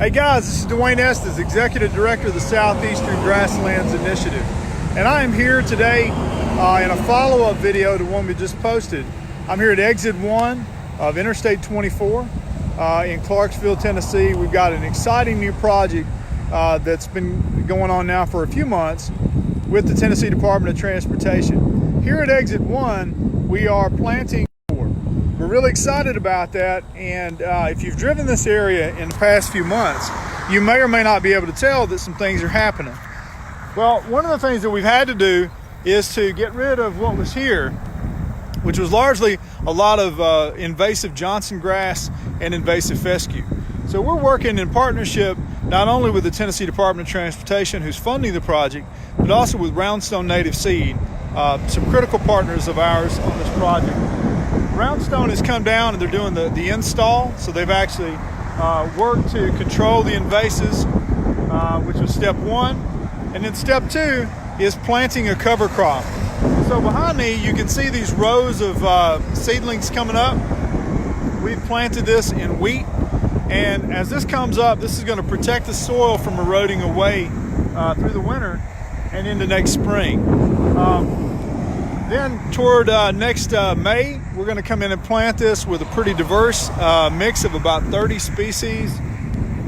Hey guys, this is Dwayne Estes, Executive Director of the Southeastern Grasslands Initiative. And I am here today in a follow-up video to one we just posted. I'm here at Exit 1 of Interstate 24 in Clarksville, Tennessee. We've got an exciting new project that's been going on now for a few months with the Tennessee Department of Transportation. Here at Exit 1, we are planting. We're really excited about that, and if you've driven this area in the past few months, you may or may not be able to tell that some things are happening. Well, one of the things that we've had to do is to get rid of what was here, which was largely a lot of invasive Johnson grass and invasive fescue. So we're working in partnership not only with the Tennessee Department of Transportation, who's funding the project, but also with Roundstone Native Seed, some critical partners of ours on this project. Roundstone has come down and they're doing the install, so they've actually worked to control the invasives, which was step one. And then step two is planting a cover crop. So behind me you can see these rows of seedlings coming up. We've planted this in wheat, and as this comes up, this is going to protect the soil from eroding away through the winter and into next spring. Then toward next May, we're going to come in and plant this with a pretty diverse mix of about 30 species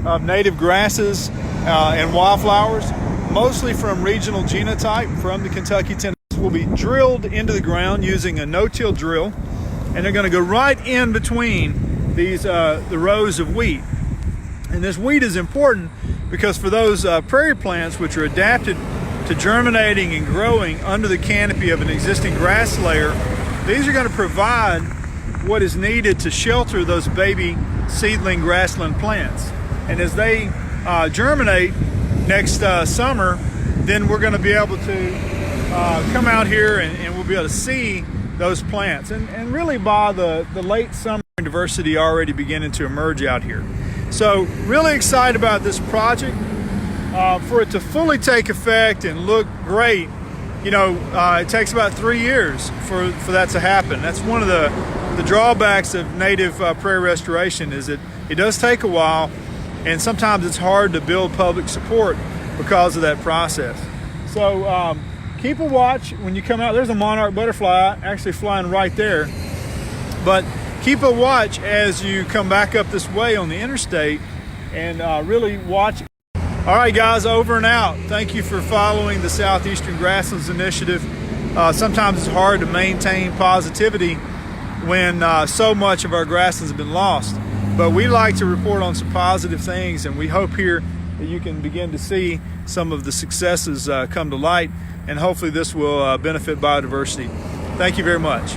of native grasses and wildflowers, mostly from regional genotype from the Kentucky-Tennessee. Will be drilled into the ground using a no-till drill, and they're going to go right in between these the rows of wheat. And this wheat is important because for those prairie plants which are adapted to germinating and growing under the canopy of an existing grass layer, these are going to provide what is needed to shelter those baby seedling grassland plants. And as they germinate next summer, then we're going to be able to come out here and we'll be able to see those plants. And really by the late summer, diversity already beginning to emerge out here. So really excited about this project. For it to fully take effect and look great, you know, it takes about 3 years for that to happen. That's one of the drawbacks of native prairie restoration, is that it does take a while, and sometimes it's hard to build public support because of that process. So keep a watch when you come out. There's a monarch butterfly actually flying right there, but keep a watch as you come back up this way on the interstate, and really watch. All right, guys, over and out. Thank you for following the Southeastern Grasslands Initiative. Sometimes it's hard to maintain positivity when so much of our grasslands have been lost. But we like to report on some positive things, and we hope here that you can begin to see some of the successes come to light, and hopefully this will benefit biodiversity. Thank you very much.